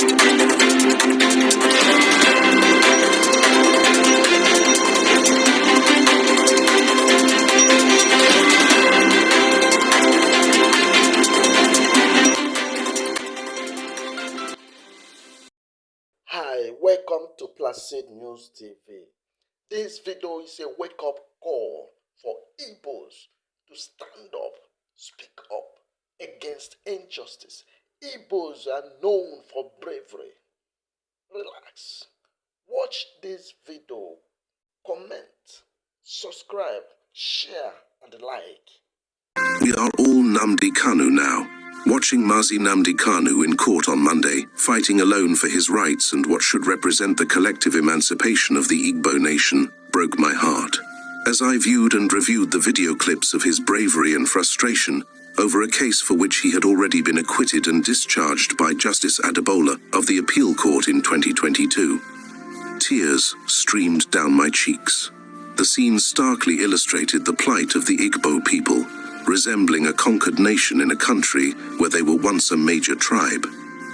Hi, welcome to Placid News TV. This video is a wake-up call for IGBOS to stand up, speak up against injustice. IGBOS are known for bravery. Relax. Watch this video. Comment, subscribe, share, and like. We are all Nnamdi Kanu now. Watching Mazi Nnamdi Kanu in court on Monday, fighting alone for his rights and what should represent the collective emancipation of the Igbo nation, broke my heart. As I viewed and reviewed the video clips of his bravery and frustration over a case for which he had already been acquitted and discharged by Justice Adebola of the Appeal Court in 2022, tears streamed down my cheeks. The scene starkly illustrated the plight of the Igbo people, resembling a conquered nation in a country where they were once a major tribe.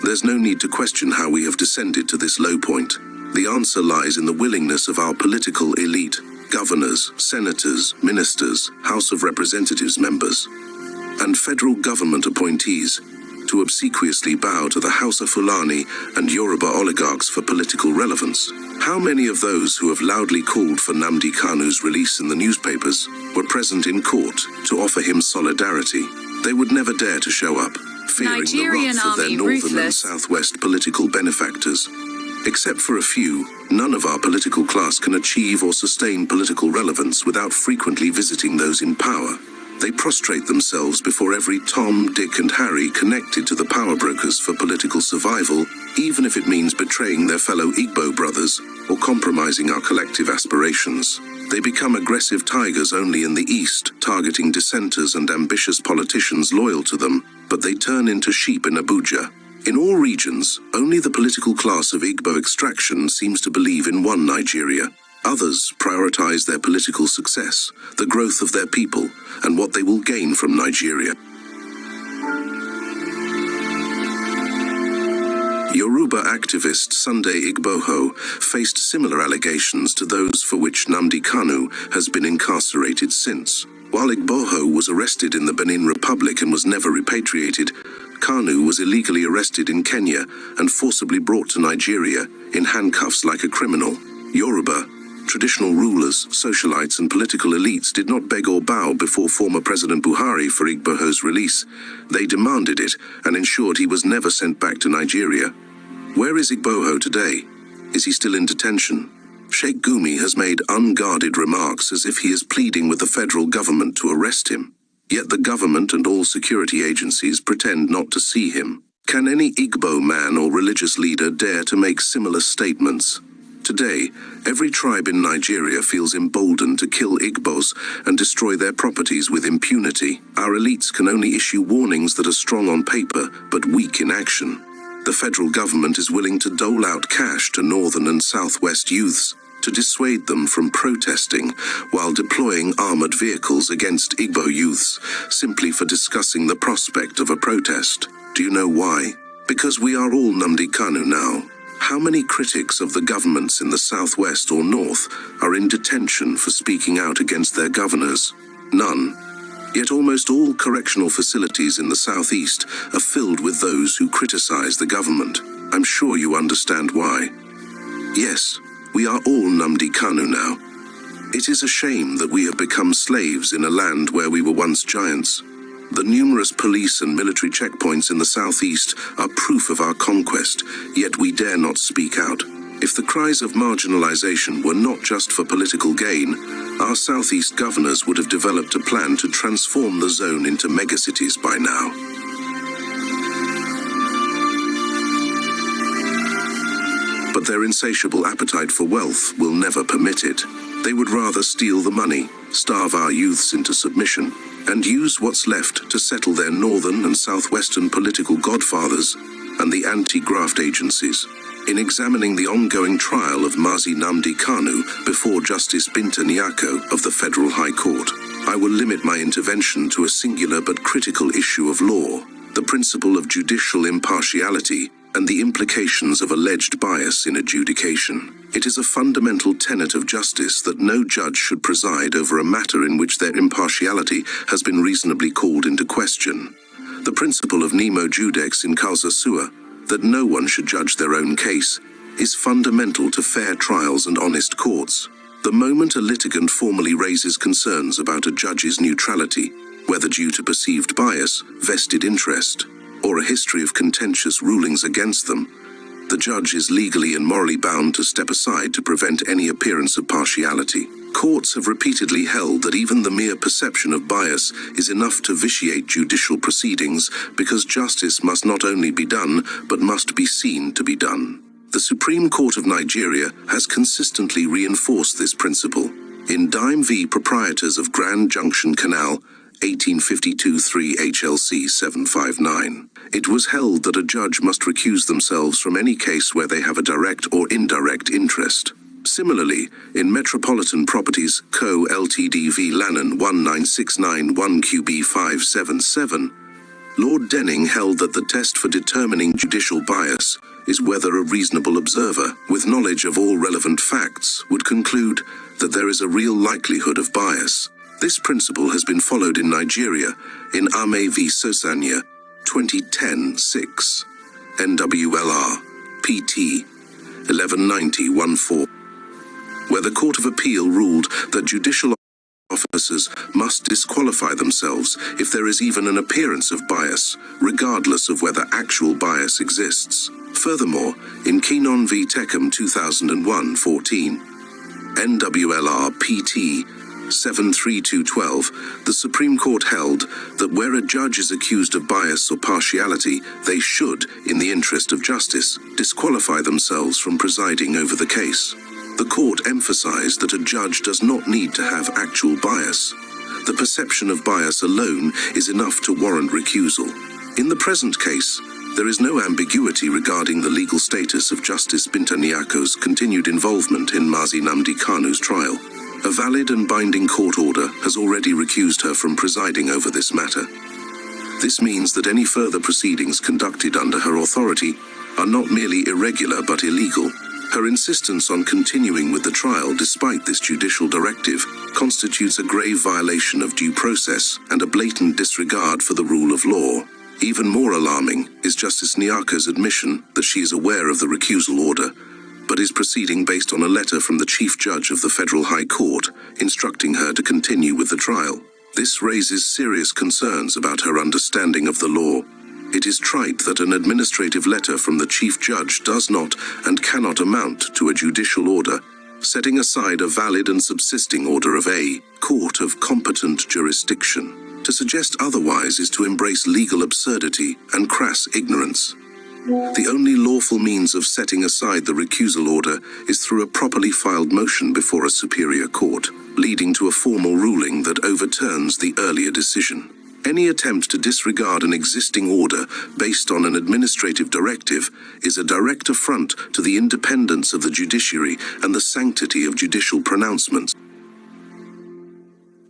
There's no need to question how we have descended to this low point. The answer lies in the willingness of our political elite, governors, senators, ministers, House of Representatives members, and federal government appointees to obsequiously bow to the Hausa Fulani and Yoruba oligarchs for political relevance. How many of those who have loudly called for Nnamdi Kanu's release in the newspapers were present in court to offer him solidarity? They would never dare to show up, fearing the wrath of their northern and southwest political benefactors. Except for a few, none of our political class can achieve or sustain political relevance without frequently visiting those in power. They prostrate themselves before every Tom, Dick, and Harry connected to the power brokers for political survival, even if it means betraying their fellow Igbo brothers or compromising our collective aspirations. They become aggressive tigers only in the East, targeting dissenters and ambitious politicians loyal to them, but they turn into sheep in Abuja. In all regions, only the political class of Igbo extraction seems to believe in one Nigeria. Others prioritize their political success, the growth of their people, and what they will gain from Nigeria. Yoruba activist Sunday Igboho faced similar allegations to those for which Nnamdi Kanu has been incarcerated since. While Igboho was arrested in the Benin Republic and was never repatriated, Kanu was illegally arrested in Kenya and forcibly brought to Nigeria in handcuffs like a criminal. Yoruba, traditional rulers, socialites, and political elites did not beg or bow before former President Buhari for Igboho's release. They demanded it and ensured he was never sent back to Nigeria. Where is Igboho today? Is he still in detention? Sheikh Gumi has made unguarded remarks as if he is pleading with the federal government to arrest him. Yet the government and all security agencies pretend not to see him. Can any Igbo man or religious leader dare to make similar statements? Today, every tribe in Nigeria feels emboldened to kill Igbos and destroy their properties with impunity. Our elites can only issue warnings that are strong on paper but weak in action. The federal government is willing to dole out cash to northern and southwest youths to dissuade them from protesting while deploying armored vehicles against Igbo youths simply for discussing the prospect of a protest. Do you know why? Because we are all Nnamdi Kanu now. How many critics of the governments in the southwest or north are in detention for speaking out against their governors? None. Yet almost all correctional facilities in the southeast are filled with those who criticize the government. I'm sure you understand why. Yes, we are all Nnamdi Kanu now. It is a shame that we have become slaves in a land where we were once giants. The numerous police and military checkpoints in the southeast are proof of our conquest, yet we dare not speak out. If the cries of marginalization were not just for political gain, our southeast governors would have developed a plan to transform the zone into megacities by now. But their insatiable appetite for wealth will never permit it. They would rather steal the money, starve our youths into submission, and use what's left to settle their northern and southwestern political godfathers and the anti-graft agencies. In examining the ongoing trial of Mazi Nnamdi Kanu before Justice Binta Nyako of the Federal High Court, I will limit my intervention to a singular but critical issue of law, the principle of judicial impartiality and the implications of alleged bias in adjudication. It is a fundamental tenet of justice that no judge should preside over a matter in which their impartiality has been reasonably called into question. The principle of nemo judex in causa sua, that no one should judge their own case, is fundamental to fair trials and honest courts. The moment a litigant formally raises concerns about a judge's neutrality, whether due to perceived bias, vested interest, or a history of contentious rulings against them, the judge is legally and morally bound to step aside to prevent any appearance of partiality. Courts have repeatedly held that even the mere perception of bias is enough to vitiate judicial proceedings because justice must not only be done, but must be seen to be done. The Supreme Court of Nigeria has consistently reinforced this principle. In Dime v. Proprietors of Grand Junction Canal, 1852 3 HLC 759. It was held that a judge must recuse themselves from any case where they have a direct or indirect interest. Similarly, in Metropolitan Properties Co. Ltd v. Lannon 19691 QB 577, Lord Denning held that the test for determining judicial bias is whether a reasonable observer, with knowledge of all relevant facts, would conclude that there is a real likelihood of bias. This principle has been followed in Nigeria in Ame v. Sosanya, 2010-6, NWLR, PT 1190-14, where the Court of Appeal ruled that judicial officers must disqualify themselves if there is even an appearance of bias, regardless of whether actual bias exists. Furthermore, in Keenon v. Teckham 2001-14, NWLR PT 73212, the Supreme Court held that where a judge is accused of bias or partiality, they should, in the interest of justice, disqualify themselves from presiding over the case. The court emphasized that a judge does not need to have actual bias. The perception of bias alone is enough to warrant recusal. In the present case, there is no ambiguity regarding the legal status of Justice Binta Nyako's continued involvement in Mazi Nnamdi Kanu's trial. A valid and binding court order has already recused her from presiding over this matter. This means that any further proceedings conducted under her authority are not merely irregular but illegal. Her insistence on continuing with the trial despite this judicial directive constitutes a grave violation of due process and a blatant disregard for the rule of law. Even more alarming is Justice Nyako's admission that she is aware of the recusal order, but is proceeding based on a letter from the Chief Judge of the Federal High Court instructing her to continue with the trial. This raises serious concerns about her understanding of the law. It is trite that an administrative letter from the Chief Judge does not and cannot amount to a judicial order, setting aside a valid and subsisting order of a court of competent jurisdiction. To suggest otherwise is to embrace legal absurdity and crass ignorance. The only lawful means of setting aside the recusal order is through a properly filed motion before a superior court, leading to a formal ruling that overturns the earlier decision. Any attempt to disregard an existing order based on an administrative directive is a direct affront to the independence of the judiciary and the sanctity of judicial pronouncements.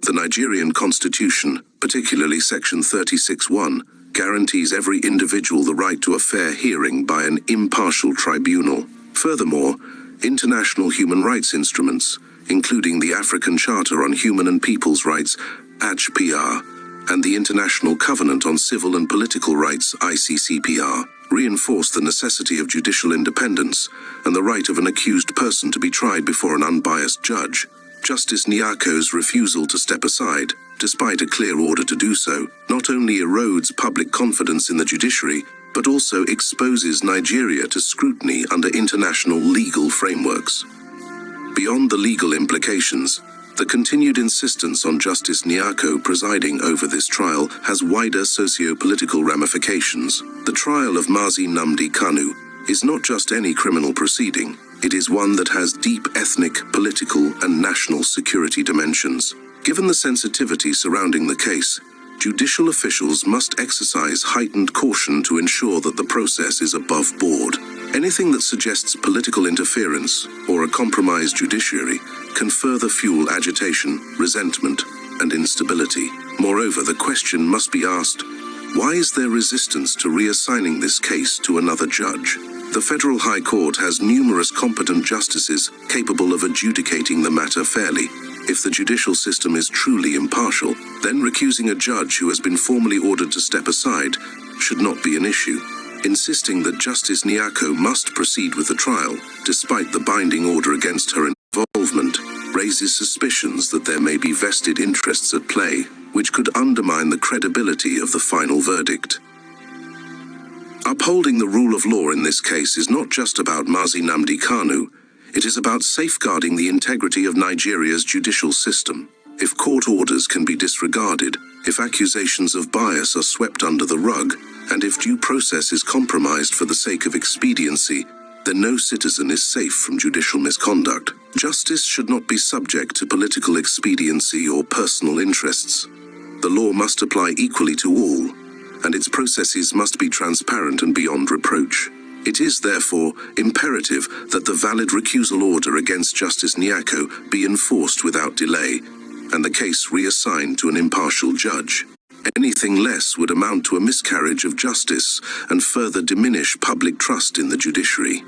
The Nigerian Constitution, particularly Section 36(1), guarantees every individual the right to a fair hearing by an impartial tribunal. Furthermore, international human rights instruments, including the African Charter on Human and People's Rights, IGBOS, and the International Covenant on Civil and Political Rights, ICCPR, reinforce the necessity of judicial independence and the right of an accused person to be tried before an unbiased judge. Justice Nyako's refusal to step aside, despite a clear order to do so, not only erodes public confidence in the judiciary, but also exposes Nigeria to scrutiny under international legal frameworks. Beyond the legal implications, the continued insistence on Justice Nyako presiding over this trial has wider socio-political ramifications. The trial of Mazi Nnamdi Kanu is not just any criminal proceeding. It is one that has deep ethnic, political, and national security dimensions. Given the sensitivity surrounding the case, judicial officials must exercise heightened caution to ensure that the process is above board. Anything that suggests political interference or a compromised judiciary can further fuel agitation, resentment, and instability. Moreover, the question must be asked, Why is there resistance to reassigning this case to another judge? The Federal High Court has numerous competent justices capable of adjudicating the matter fairly. If the judicial system is truly impartial, then recusing a judge who has been formally ordered to step aside should not be an issue. Insisting that Justice Nyako must proceed with the trial, despite the binding order against her involvement, raises suspicions that there may be vested interests at play, which could undermine the credibility of the final verdict. Upholding the rule of law in this case is not just about Mazi Nnamdi Kanu, it is about safeguarding the integrity of Nigeria's judicial system. If court orders can be disregarded, if accusations of bias are swept under the rug, and if due process is compromised for the sake of expediency, then no citizen is safe from judicial misconduct. Justice should not be subject to political expediency or personal interests. The law must apply equally to all, and its processes must be transparent and beyond reproach. It is, therefore, imperative that the valid recusal order against Justice Nyako be enforced without delay, and the case reassigned to an impartial judge. Anything less would amount to a miscarriage of justice and further diminish public trust in the judiciary.